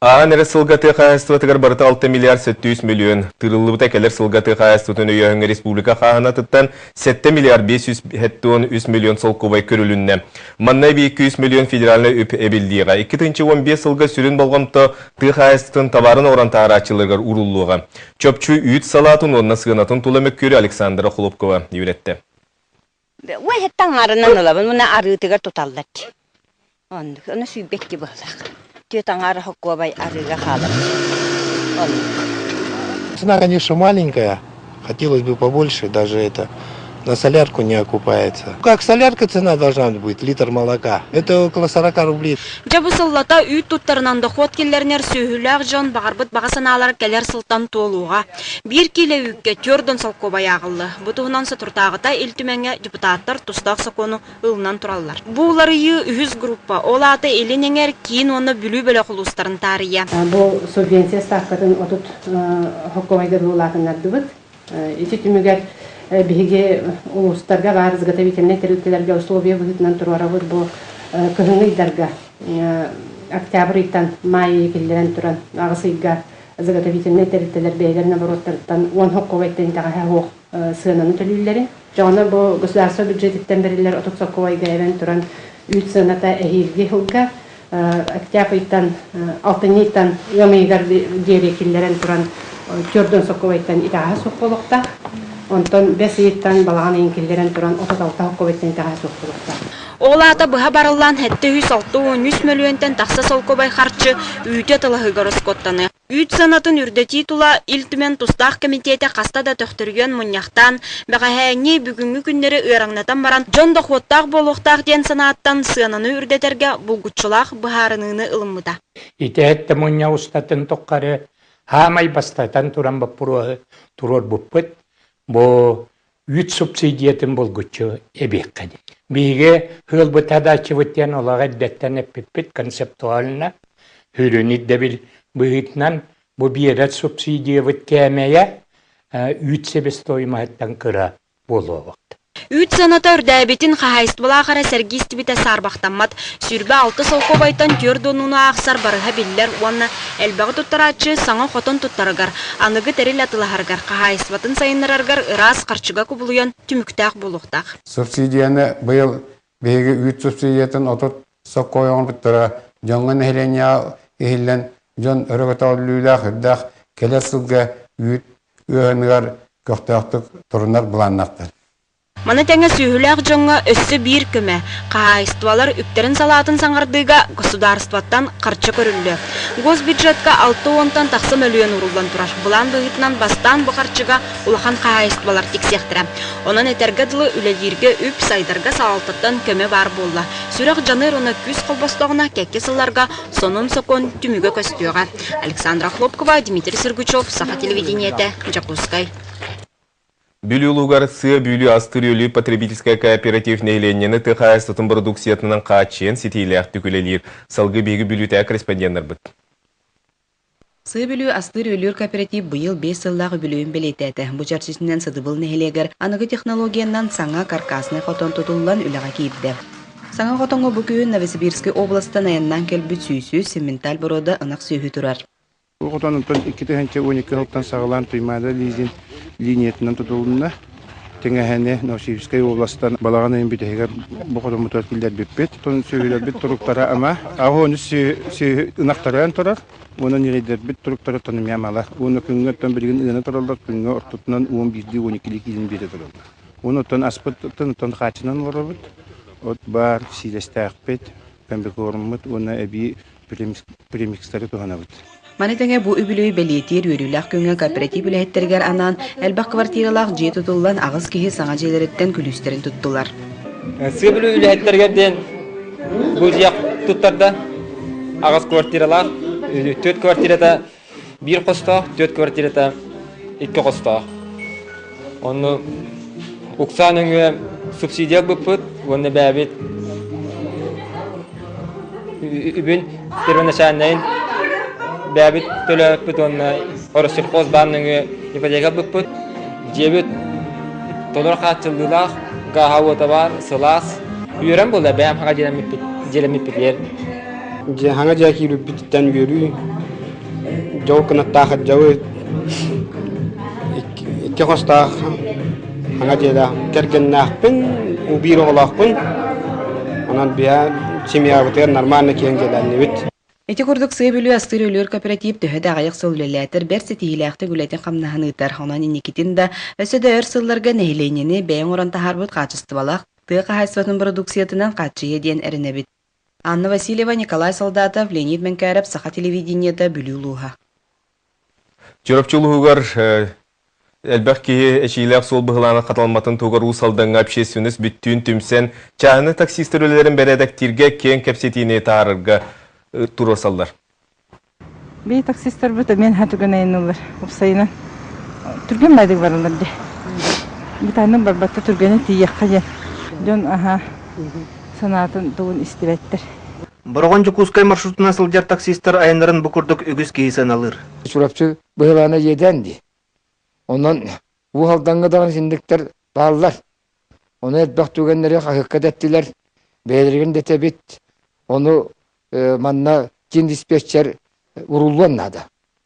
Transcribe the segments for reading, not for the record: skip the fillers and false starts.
Нері сылғаты қағыстыватығыр барыты 6 миллиард 700 миллион. Тырылыбыта келер сылғаты қағыстыватын өйеғіңі республика қағанатыттан 7 миллиард 500 миллион сол көбай көрілінне. Маннай 200 миллион федералны өп әбілдіға. 2-15 сылға сүрін болғамты ты қағыстыватын табарын орантағыр ачылығыр урулуға. Чөпчу үйт салатын онына сығынатын тұлымек көрі Александра Хлопкова үйретті. Ой, хеттан арынан олабын, мұна арытығыр тұталдат. Оны сүйбекке болақ. Тетангара хоккобай арыга халат. Цена, конечно, маленькая. Хотелось бы побольше, даже это на солярку не окупается. Как солярка цена должна быть, литр молока? Это около 40 рублей. Жабысыллата үйт туттарынан доход келлернер сүйіләк жон бағарбыт бағасаналар келер сылтан толуға. Bir келе үйкке төрден салқобай ағылы. Бұтығынан сатыртағыта илтіменге депутаттар тұстақ сақону ұлынан тұралылар. Бұлары үй 100 группа. Олаты елінеңер кейін оны бүлі бөлі құлыстарын тария. Бұл субвенция ставкатын отут хоккобайгар ұлатынарды бұд. Ити түмігер биге улустарга бар изготовительный территориальные условия выгодно туровод бо кыгынный дарга октябрьтан май келдерен туран агысыйга изготовительный территориалер бейлер наобороттан он хокковайттан тага хок сынаны төлүллери жана бу государство бюджеттен берилер отоксоковайга эвен туран үт сыната эхилге хылга октябрьтан алтыннитан ямыйгар дери келдерен туран төрдөн соковайттан итага сокколукта Онтон беситтан балаган инкеллерен туран 36 хоккобеттен тага соктулукта. Олата быха барыллан 760 миллионтен тақса солкобай харчы үйте тылыгырыс коттаны. Үйт санатын үрдети тула илтімен тустақ комитеті қастада төқтірген мұнияқтан, бәғәйәңе бүгінгі күндері үйраңнатан баран, жонда хоттақ болуқтақ ден санаттан сынаны үрдетерге бұлгутчылақ бұхарыныны ылымыда. Итәетті мұния ұстатын тоққары, хамай бастатан туран баппуруы турор бұппыт, бо үйт субсидиятын болгучу эбеккади. Биге хылбы тадачывыттен олаға дәттен эппеппет концептуалына хүрінит дәбіл бұғытнан бу биерет субсидиявыт кәмәйә үйт себестоймағыттан кыра болу вақты. Үйт саната үрдәбетін қағайыстыбылағара сәргейстібіті сарбақтамат, сүрбі 6 солқобайтан көрдонуны ақсар барыға білілер, уанна әлбәғі тұттаратшы саңа қотын тұттарығар, анығы тәрел атылағарғар, қағайыстыбатын сайынларарғар ырас қарчыға көбілуян түміктәқ болуқтақ. Субсидияны бұйыл бейгі үйт субсидиятын отыт соққойын бұттыра, жоңғын әйлене ехілден жон өрігітал лүйләқ үрдәқ келер сылға үйт үйінігар көқтіқтік тұрынар бұланнақтыр. Маны тәңі сүйіләқ жоңға өссі бір көмі. Қағайыстывалар үптерін салатын саңардыға государстваттан қарчы көрілі. Госбюджетка 6-10 тақсы миллион урулдан тұраш. Бұлан бұғытынан бастан бұл қарчыға улахан қағайыстывалар тексектірі. Онын әтергі дылы үлелерге үп сайдарға салалтаттан көмі бар болла. Сүрек жаныр оны күз қолбастығына кәкке сылларға сонын сокон түмігі көстіуға. Александра Хлопкова, Дмитрий Сыргучев, Саха телевидениеті, Жакускай. Бүлі ұлығар сыя бүлі астырыөлі потребительская кооперативне еленені тұқайыстытын продукциятынан қачен сетейләқ түкілелер. Салғы бегі бүліті корреспонденттер бұд. Сыя бүлі астырыөлір кооператив бұйыл 5 сыллағы бүліін білететі. Бұ жарчысынан сыдыбыл нәхелегер, анығы технологиянан саңа каркасны қотон тұтылылан үліға кейіпді. Саңа қотонғы бүкүйін Новосибирский областан аяннан кәлбі сүйсі сементал бұрода ынақ сүйі тұрар. Қотонымтан 2-12 жылдан сағылан тұймады лизин линиятынан тұтылуына. Теңәхәне Новосибирская областан балаған айын бітігер бұқыдың мұтар келдер беппет. Тон сөйлер бет тұрықтара ама. Ағуыны ынақтарайын тұрар. Оны нерейдер бет тұрықтара тоным ямалар. Оны күнгі өттен білген ұйына тұралар. Күнгі ұртытынан 11-12 келін бері тұралар. Оны ұттан аспыттын ұттан қачынан ұрар бұд. От бар силесті ақпет. Пәмбек орынмыд. Оны әбей премикстары туғана бұд. Манетеңе бу үбілөй бәлетер өріләқ күнге кооператив үләйттергер анан әлбақ квартиралақ же тұтылдан ағыз кеге саңа желереттен күлістерін тұттылар. Сый бүлі үләйттергерден бұл жияқ тұттарда ағыз квартиралақ 4 квартирата 1 қостақ, 4 квартирата 2 қостақ. Оны ұқсаныңы субсидия бұппыт, оны бәбет үбін первоначальнайын бәбит төлөп бутонна оросилхоз банныгы ипотека буппут жебит толор хатчылдылах гахавота бар сылас үйрен болда бәм хага желемиппит же хага жаки рүппиттен үйрү жау кынаттаах жауы икки хостаах аңа жеда кергеннаахпын убир оголаахпын онан бия семьябытер нормально киен желанныбыт. Эти курдук сыы бүлүү астыр өлөр кооператив төһө дагайык сыллөләтер берсе тиилэхте гүлэтин камнаһыныытар онан инникитин да өсөдө өр сылларга нехиленени бэйэн орон тахарбыт качыстыбалах тыа кахайсватын продукциятынан качые диэн эренебит. Анна Васильева, Николай Солдатов, Леонид Менкаров, Саха телевидениеда бүлүү лууха. Жорапчылыгар элбәкки эчилек сол быһыланы каталматын тугар усалдан общественность бүттүн түмсен чаны таксистерлерин бередектирге кен кепсетини таарырга туросалдар. Би таксистер бит мен хатыгынайнылар. Упсайна. Түрген майдык баралар ди. Битанын барбатта түргени тиякка. Жон санатын тугун истебеттер. Борогон Жукускай маршрутуна сылжар таксистер айнарын букурдук үгүз кейсен алыр. Сурапчы быһыланы еденди. Онан бу халданга даган синдиктер баалар. Оны элбак түгеннери хакыкка деттилер. Бээлерген детебит. Оны манна кен диспетчер урулуан нада.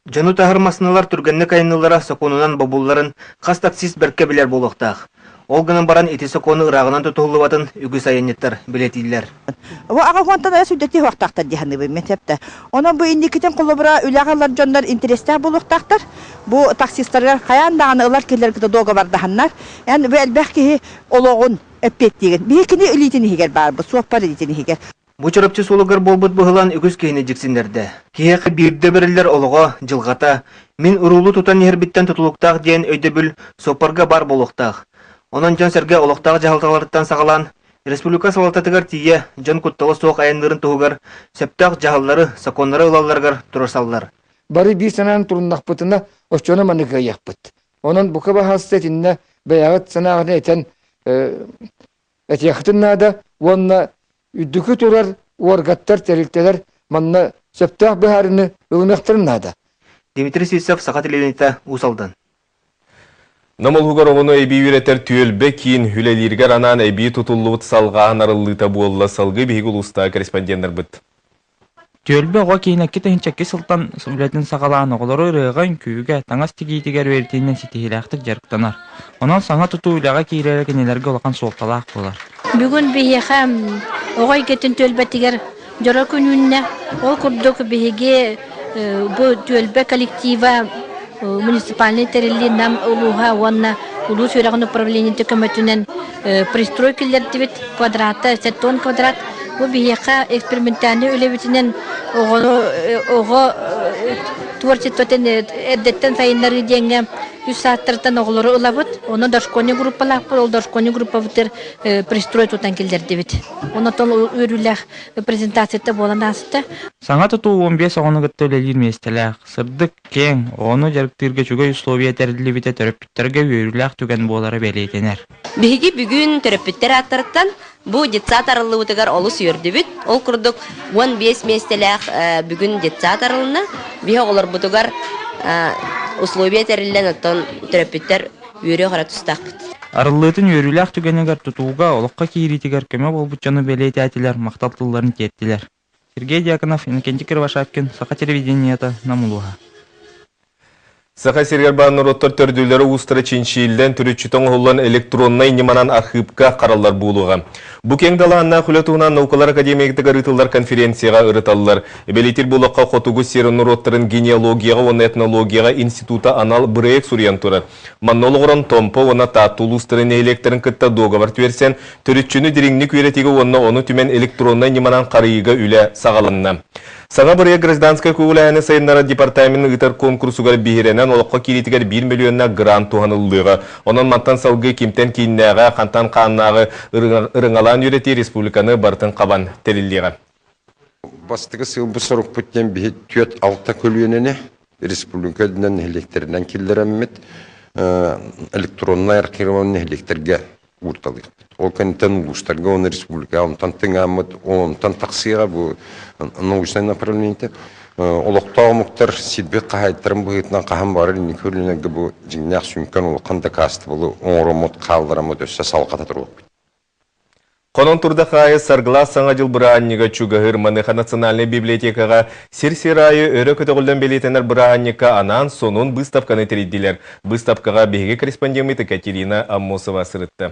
Жану тахырмасыналар түргенне кайнылара соконунан бабулларын кас таксист берке билер болуктаах. Олгынан баран ити сокону ырагынан тутулубатын үгүз айыннеттер билетилер. Во ага хонтана сүддети вактактар диханы мектепте. Онан бу индикитен кулубра үлагалар жондар интересте болуктактар. Бу таксисттер каяндаганы ылар келерге дога бардаханнар. Яны бу элбекки ологун эппет деген. Бекини илитини хигер бар бу соппар илитини хигер. Бу чарапчы сулугар болбут быһылан үгүз кейини жиксиндерде. Киһи бирде берилер олого жылгата. Мин урулу тутан ербиттен тутулуктаах диен өйдөбүл сопарга бар болуктаах. Онан жан серге олоктаах жахалталарыттан сагалан республика салататыгар тие жан кутталы соок айындырын тугар септаах жахаллары саконнары ылалларгар турасаллар. Бары бир санан туруннахпытына оччоно маныга яхпыт. Онан бука бахастетинне баягыт санагына этен этяхтыннада вонна үдүкү турар уаргаттар терилтелер манна септаах бахарыны ылынактырнада. Дмитрий Сисов, Саха телевидениеда, Усалдан. Намылгугар оғыны әйбі үйретер түйелбе кейін хүлелергер анан әйбі тұтылуыт салғаған арылыта буолла салғы бейгіл ұста корреспонденттер бұд. Түйелбе оға кейін әккеті хинчакки сылтан үлетін сағалаған оғылары ұрыған күйіге таңас тегейтігер өртейінен сетихилақтық жарықтанар. Онан саңа тұту үліға кейлері кенелерге олған соқталақ болар. Бүгін бейхам оғай кетін түйелбетігер жора күніне ол күрдік бейге bu tölbe коллектива муниципальный терилли нам улуга вонна улу сөрөгөн управление төкөмөтүнөн пристройкалар дебит квадраты 7 тонн квадрат бу бияка экспериментальный үлебитинен ого творчествотен эддеттен сайыннары деңге 100 сааттардан оголору улабыт оны дошконий группалар ол дошконий группа битер пристрой тутан келдер дебит оны тол өрүлэх презентацияда болан асты Саңа тұту 15 оғыны ғытты өлелер местеләқ. Сырдық кең, оғыны жарықтырға жүгі условия тәрілі біте төріпіттерге өріләқ түген болары бәлейтенер. Бігі бүгін төріпіттер аттырттан бұл детсат арылы ұтығар олы сүйірді біт. Ол күрдік 15 местеләқ бүгін детсат арылына. Бігі олар бұтығар условия тәрілілен ұттан төріпіттер өрі қара тұстақ біт. Арылытын өріләқ түгенегер тұтуға олыққа кейритігер көме бол бұтчаны бәлейті әтілер, мақталтыларын теттілер. Сергей Дьяконов, Иннокентий Кривошапкин, Саха телевидениеда, Намулуга. Саха Сергербанын роттар төрдүлері ұстыры ченшейілден түрітчітің ғылан электроннай неманан архивка қаралар болуға. Бұ кең даланна құлетуынан наукалар академиялық ырытылар конференцияға ырыталылар. Белетер болыққа қотуғы серінің роттарын генеалогияға, оны этнологияға института анал бірек сүрен тұры. Маннолығырын томпы, оны татул ұстырын электрін кітті доғавар тверсен, түрітчіні диреңнік өретегі оны түмен электроннай неманан қарыйыға үлі сағалынна. Саңа бірге гражданская көңіләйіні сайынлары департаментінің ұтар конкурсуғар бейіренен олыққа келетігер 1 миллионна грант туғанылдығы. Онын мантан салғы кемтен кейіннәға, қантан қаннағы ырыңалан үйреті республиканы бартын қабан тәрілдіға. Бастығы сыл бұл сұрық бүттен бейт түйет алта көлуеніне республикадынан электрінен келдірәммет электронный архиваны электрге ұрталық. Ол кәнеттен ұлыстарға оны республика, онтан тыңамыд, онтан тақсыға бұл научный направление. Олықтау мұқтар сетбек қағайттырын бұғытынан қаған бары некөлінегі бұл жіңнәқ сүнкен ол қанда касты бұл оңырымыд, қалдырамыд өсі салқата тұрып. Конон турда хая саргла саңа жыл бұрааннеға чугағыр маныха национальный библиотекаға сир-сирайы өрі көтіғілден белетенер бұрааннеға анан сонун выставканы териддилер. Выставкаға беге корреспонденті Катерина Аммосова сырытты.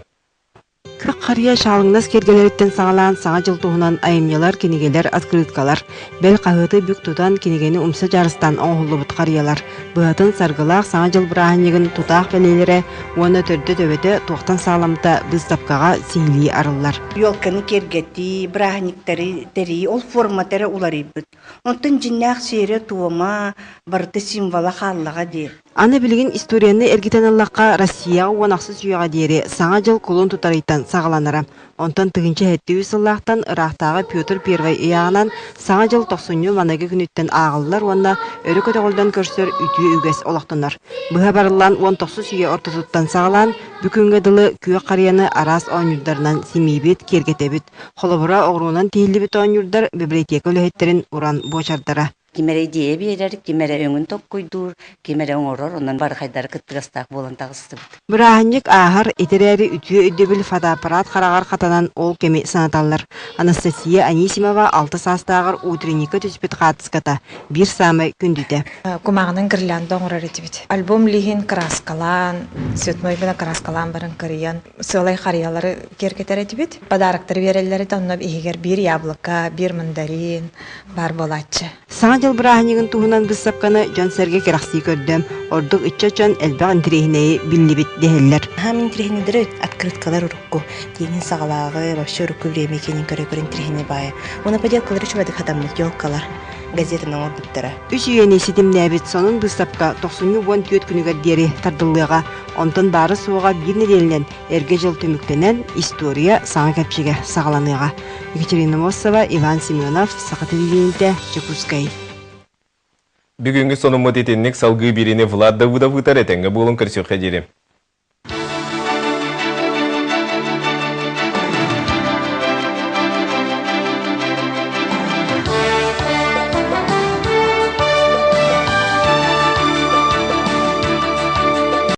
Қария шалыңнас кергелеріттен сағалан саңа жыл туғынан айымнелар, кенегелер, открыткалар. Бәл қағыты бүк тұтан кенегені умса жарыстан оңғылы бұт қариялар. Бұғатын сарғылақ саңа жыл бұрағанегін тұтақ бәлелері, оны түрді төбеті тоқтан сағаламыта бұстапқаға сейлі арылар. Yolkanı kergeti, brahnikleri teri, ol formatları uları büt. Ondan cinnak seyre tuğma, barıtı simvala xallağa de. Аны билген историяны эргитен Аллахқа Россияға уанақсыз үйаға дері саңа жыл колон тұтарыйтан сағаланырам. Онтан тығынча әтті үсіллақтан Ирақтағы Петр Первай ұяғынан саңа жыл 90 манағы күніттен ағылылар, онна өрі көтіғылдан көрсер үтіе үгес олақтынар. Бұға барылан 19 үйе ортысыттан сағалан, бүкінгі дылы күйе қарияны арас оңюрдарынан семейбет, кергетебет, холобыра оғруынан тейілі бет оңюрдар библиотека өліхеттерін уран бочардара. Kimere diye verir, kimere öngün tok koydur, kimere öngoror, ondan bar haydar kıttıgastak bolan tağısты. Бұрағынек ағыр етерәрі үтіе өддебіл фотоаппарат қарағар қатанан ол кеме санаталар. Анастасия Анисимова 6 састағыр утренника түспет қатыската, бір самы күндіде. Кумағының гірлянды оңырар етібет. Альбом лихин краскалан, сөтмөй біна краскалан барын кырыян, сылай қариялары кергетер етібет. Подарықтыр верелері тоннап егер бір яблока, бір мандарин, бар болатчы. Жыл бұрағынегін туғынан бұстапқаны Жон Серге керақси көрдім. Ордық үтчачан әлбәқ интирехінеyi білі бет дехеллер. Хам интирехінедері открыткалар ұрыққу. Тегін сағалағы, вообще ұрыққу время кенен көрі интирехіне бай. Оны поделкалары чүбәді қадамлық елкалар. Газетінің ордыптары. Үш үйені сетімне әбет сонын бұстапқа 90 уан түйет күнігер дері тардылыға. Онтан бары суға бір неделінен әрге жыл төміктенен история саңа кәпшеге сағаланыға. Екатерина Мосова, Иван Семенов, Сақатылиінде, Чекускай. Бүгінгі сонымы детеннік салғы біріне Влад Давудов ұтар әтенгі болын көрсек қадері.